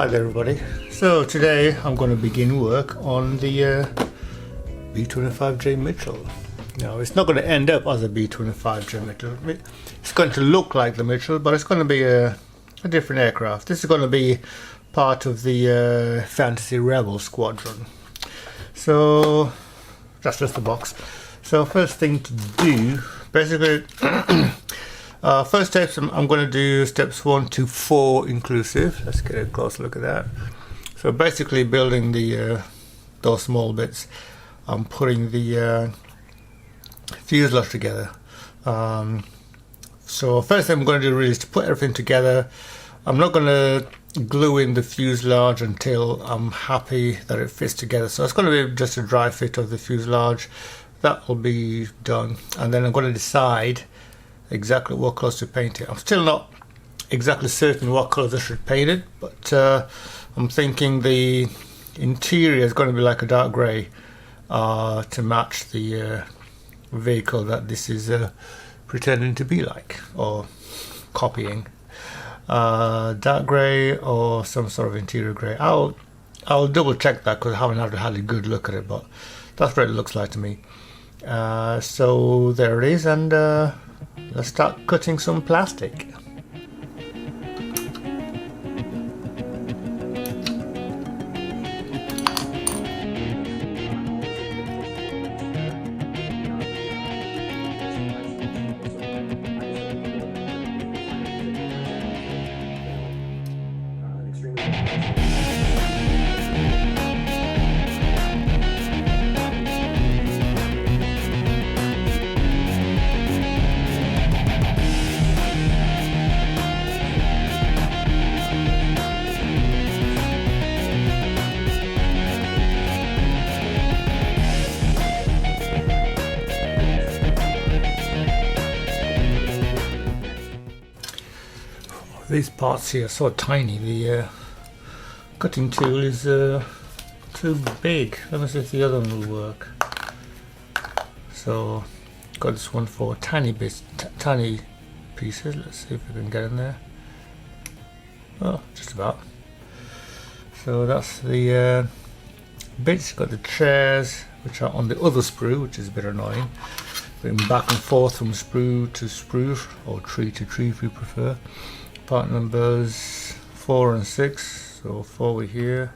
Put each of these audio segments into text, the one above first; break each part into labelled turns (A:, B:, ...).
A: Hi there everybody. So today I'm going to begin work on the B-25J Mitchell. Now it's not going to end up as a B-25J Mitchell. It's going to look like the Mitchell, but it's going to be a different aircraft. This is going to be part of the Fantasy Rebel Squadron. So that's just the box. So first thing to do, basically, first steps I'm going to do steps 1 to 4 inclusive. Let's get a close look at that. So basically building the those small bits. I'm putting the fuselage together. So first thing I'm going to do really is to put everything together. I'm not going to glue in the fuselage until I'm happy that it fits together. So it's going to be just a dry fit of the fuselage. That will be done, and then I'm going to decide exactly what colours to paint it. I'm still not exactly certain what colours I should paint it, but I'm thinking the interior is going to be like a dark grey to match the vehicle that this is pretending to be like, or copying. Dark grey or some sort of interior grey. I'll double check that because I haven't had a good look at it, but that's what it looks like to me. So there it is, and let's start cutting some plastic. These parts here are so tiny, the cutting tool is too big. Let me see if the other one will work. So got this one for tiny bits, tiny pieces. Let's see if we can get in there. Oh, just about. So that's the bits. Got the chairs, which are on the other sprue, which is a bit annoying. Going back and forth from sprue to sprue, or tree to tree if you prefer. Part numbers 4 and 6, so 4 were here.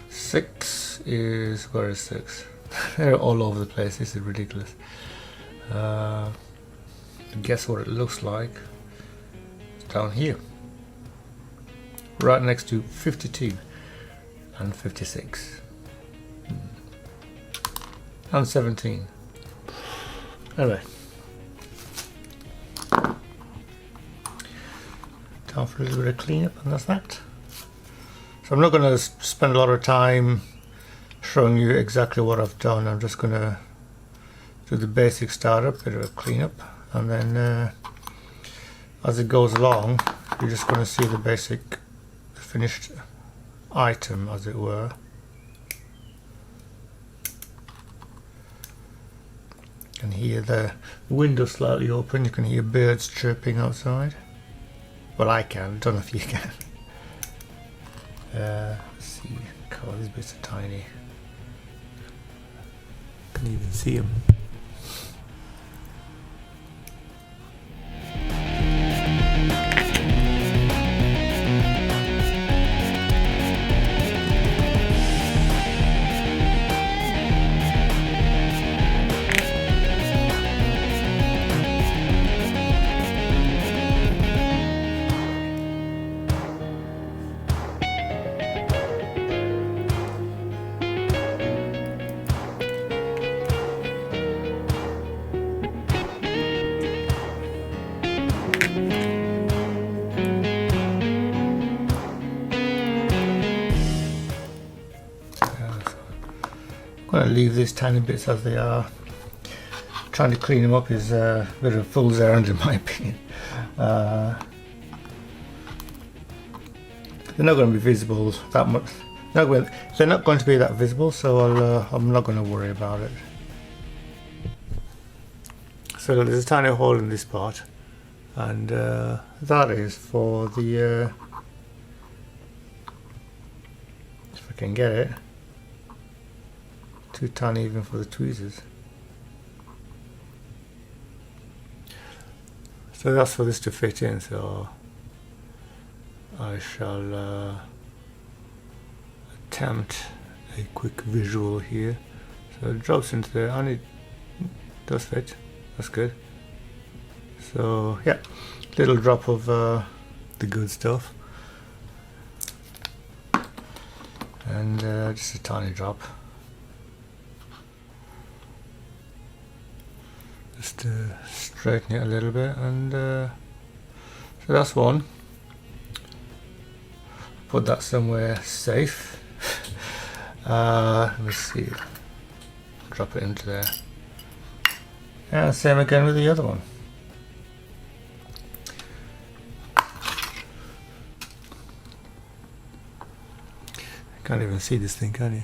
A: 6 is, where is 6? They're all over the place, this is ridiculous. Guess what it looks like? It's down here. Right next to 52 and 56. And 17. Anyway. For a little bit of cleanup, and that's that. So I'm not going to spend a lot of time showing you exactly what I've done. I'm just going to do the basic startup, bit of a cleanup, and then as it goes along you're just going to see the basic finished item, as it were. You can hear the window slightly open, you can hear birds chirping outside. Well, I can. Don't know if you can. Let's see. God, these bits are tiny. Can't even see them. I'm going to leave these tiny bits as they are. Trying to clean them up is a bit of a fool's errand in my opinion. They're not going to be visible that much. They're not going to be that visible, so I'm not going to worry about it. So there's a tiny hole in this part, and that is for the if I can get it, too tiny even for the tweezers. So that's for this to fit in, so I shall attempt a quick visual here. So it drops into there, and it does fit, that's good. So yeah, little drop of the good stuff, and just a tiny drop, just to straighten it a little bit. And so that's one. Put that somewhere safe. Let me see, drop it into there, and same again with the other one. Can't even see this thing, can you?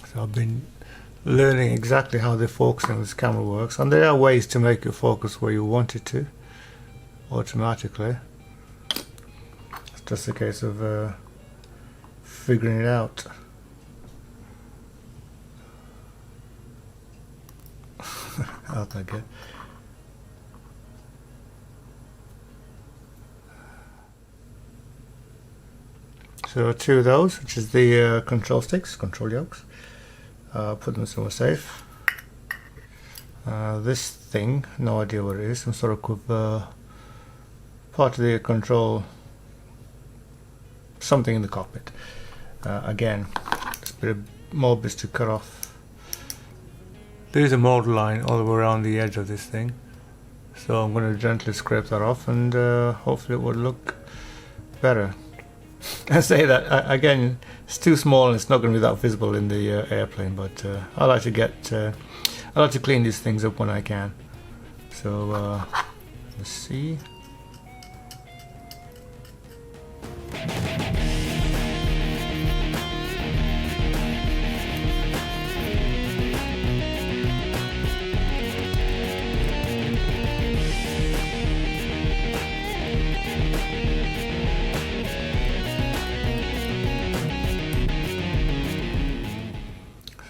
A: So I've been learning exactly how the focusing of this camera works, and there are ways to make it focus where you want it to automatically. It's just a case of figuring it out. How'd that get? So 2 of those, which is the control sticks, control yokes. Put them somewhere safe. This thing, no idea what it is, some sort of part of the control, something in the cockpit. Again, just a bit of more bits to cut off. There's a mold line all the way around the edge of this thing, so I'm going to gently scrape that off, and hopefully it will look better. I say that again, it's too small and it's not going to be that visible in the airplane, but I like to clean these things up when I can. So let's see.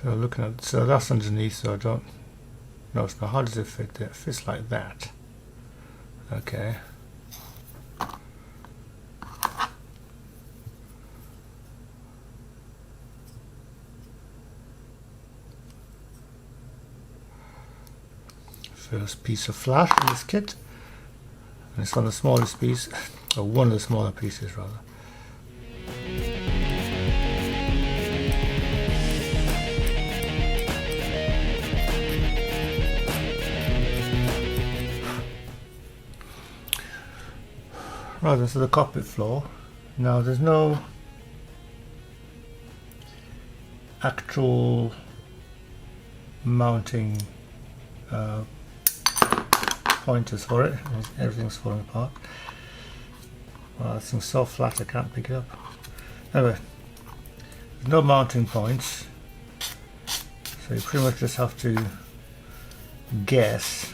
A: So looking at, so that's underneath, so I don't know. So how does it fit there? It fits like that. Okay. First piece of flash in this kit, and it's on the smallest piece, or one of the smaller pieces rather. Right, so the cockpit floor. Now there's no actual mounting pointers for it. Everything's falling apart. Well, this thing's so flat I can't pick it up. Anyway, there's no mounting points, so you pretty much just have to guess.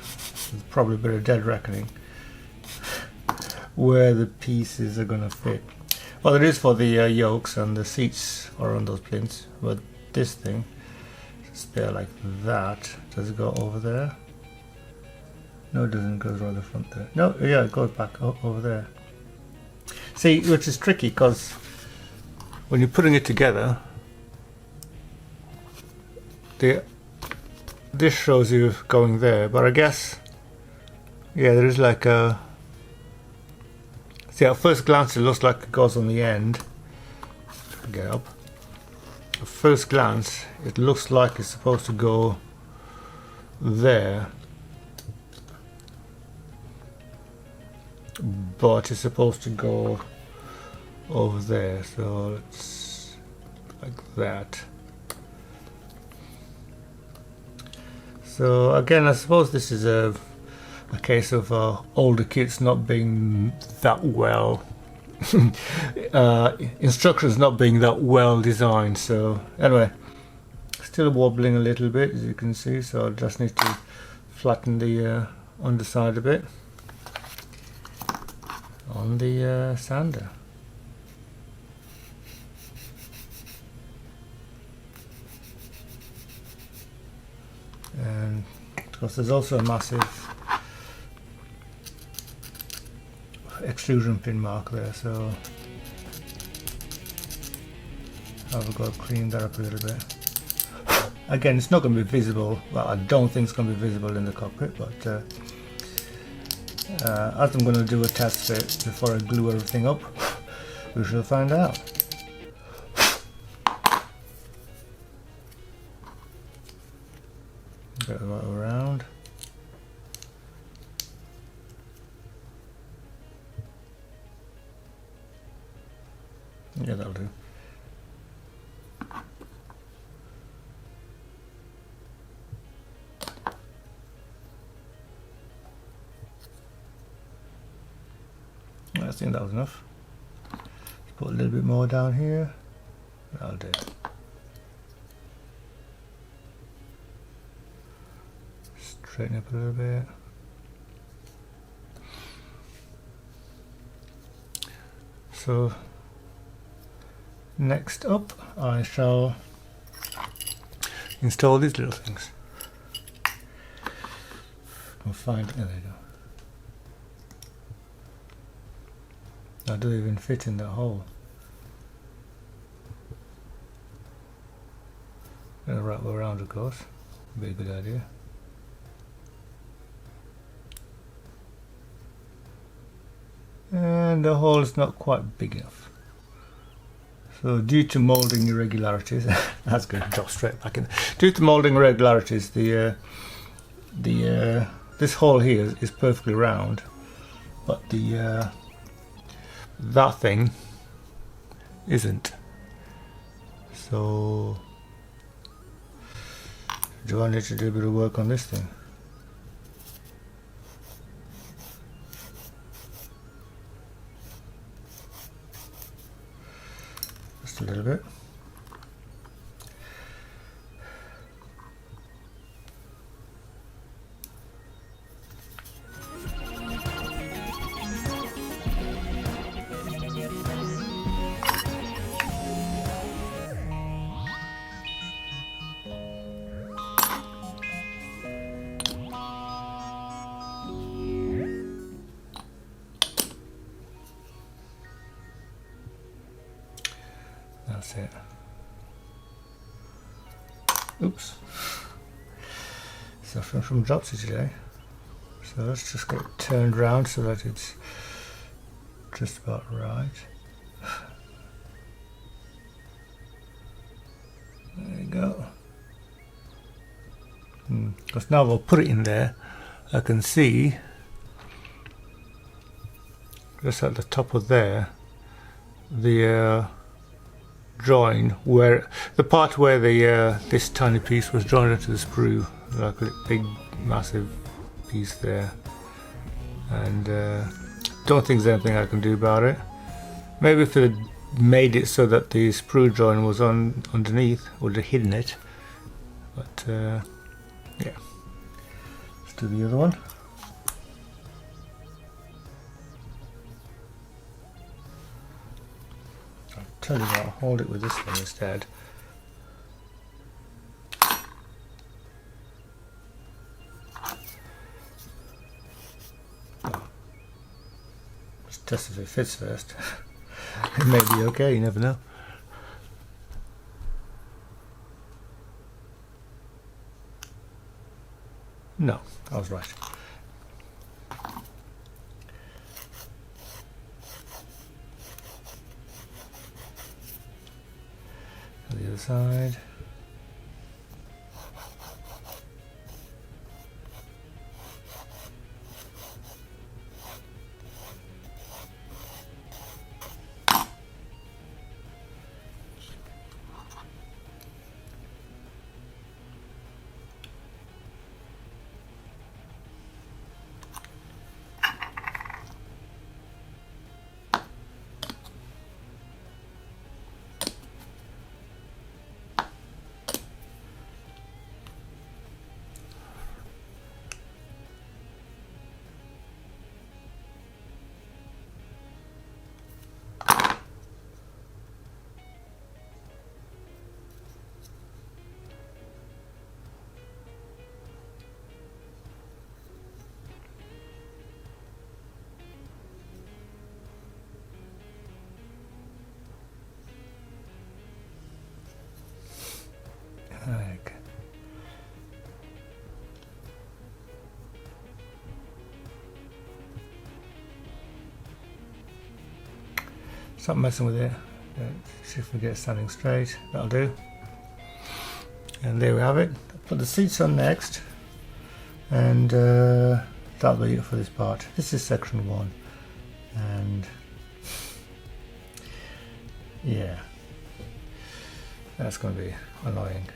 A: There's probably a bit of dead reckoning where the pieces are going to fit. Well, it is for the yokes, and the seats are on those plinths, but this thing is there like that. Does it go over there? No, it doesn't. It goes around the front there. No, yeah, it goes back over there. See, which is tricky, because when you're putting it together, this shows you going there, but I guess, yeah, there is like a, see, at first glance it looks like it goes on the end. Get up. At first glance it looks like it's supposed to go there, but it's supposed to go over there, so it's like that. So again, I suppose this is a case of older kits not being that well instructions not being that well designed. So anyway, still wobbling a little bit, as you can see, so I just need to flatten the underside a bit on the sander. And of course there's also a massive extrusion pin mark there, so I've got to clean that up a little bit. Again, it's not going to be visible. Well, I don't think it's going to be visible in the cockpit, but as I'm going to do a test fit before I glue everything up, we shall find out. Get it right around. Yeah, that'll do. I think that was enough. Let's put a little bit more down here. That'll do. Straighten up a little bit. So next up I shall install these little things. We'll find, there you go. I don't even fit in that hole. Gonna wrap around, of course. Be a good idea. And the hole is not quite big enough. So due to moulding irregularities, that's going to drop straight back in. Due to moulding irregularities, this hole here is perfectly round, but that thing isn't. So do I need to do a bit of work on this thing? Just a little bit. That's it. Oops. Suffering from dropsy today. So let's just get it turned round so that it's just about right. There you go. Because now we'll put it in there, I can see just at the top of there the join, where the part where the this tiny piece was joined into the sprue, like a big massive piece there, and don't think there's anything I can do about it. Maybe if it made it so that the sprue join was on underneath, would have hidden it, but yeah, let's do the other one. Tell you what, I'll hold it with this thing instead. Just test if it fits first. It may be okay, you never know. No, I was right. The other side. Stop messing with it. See if we get it standing straight. That'll do. And there we have it. Put the seats on next, and that'll be it for this part. This is section 1, and yeah, that's going to be annoying.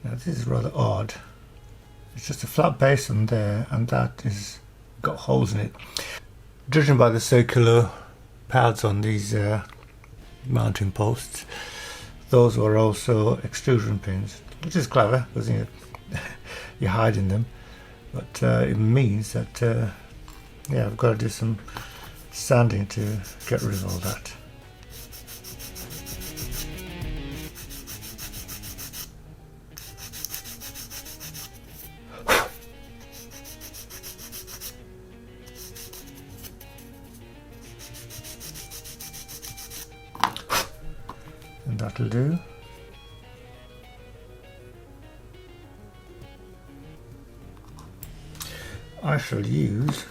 A: Now this is rather odd. It's just a flat base on there, and that is got holes in it. Judging by the circular pads on these mounting posts, those were also extrusion pins, which is clever because you're hiding them. But it means that yeah, I've got to do some sanding to get rid of all that. And that'll do. I shall use,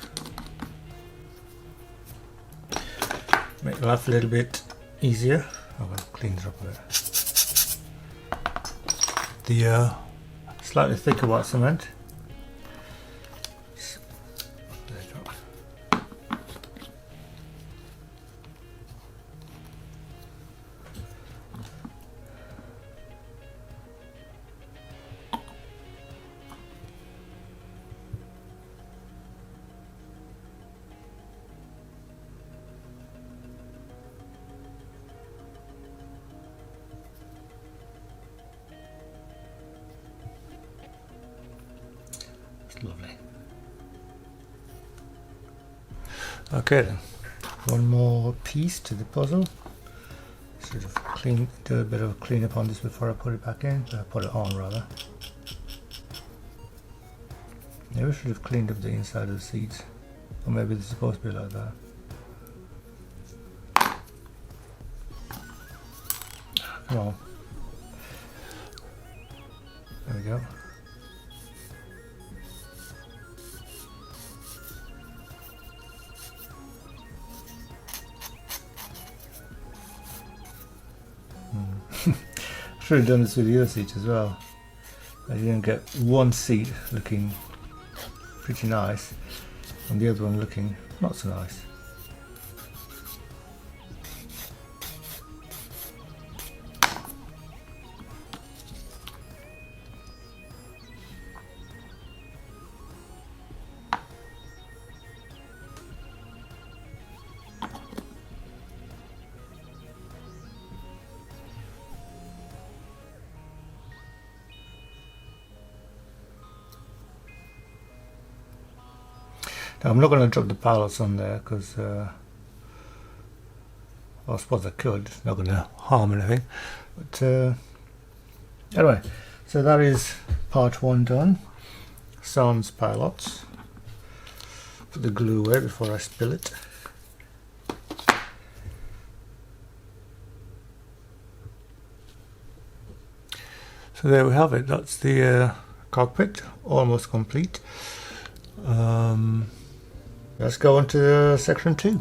A: make life a little bit easier. I'm going to clean it up a bit. The slightly thicker white cement. There you go. Lovely. Okay then, one more piece to the puzzle. Sort of do a bit of cleanup on this before I put it back in. Put it on rather. Maybe I should have cleaned up the inside of the seats, or maybe they're supposed to be like that. Come on. There we go. Should have done this with the other seat as well. I didn't get one seat looking pretty nice and the other one looking not so nice. Now, I'm not going to drop the pallets on there because well, I suppose I could, it's not going to harm anything. But anyway, so that is part 1 done. Sans pilots. Put the glue away before I spill it. So there we have it, that's the cockpit, almost complete. Let's go on to section 2.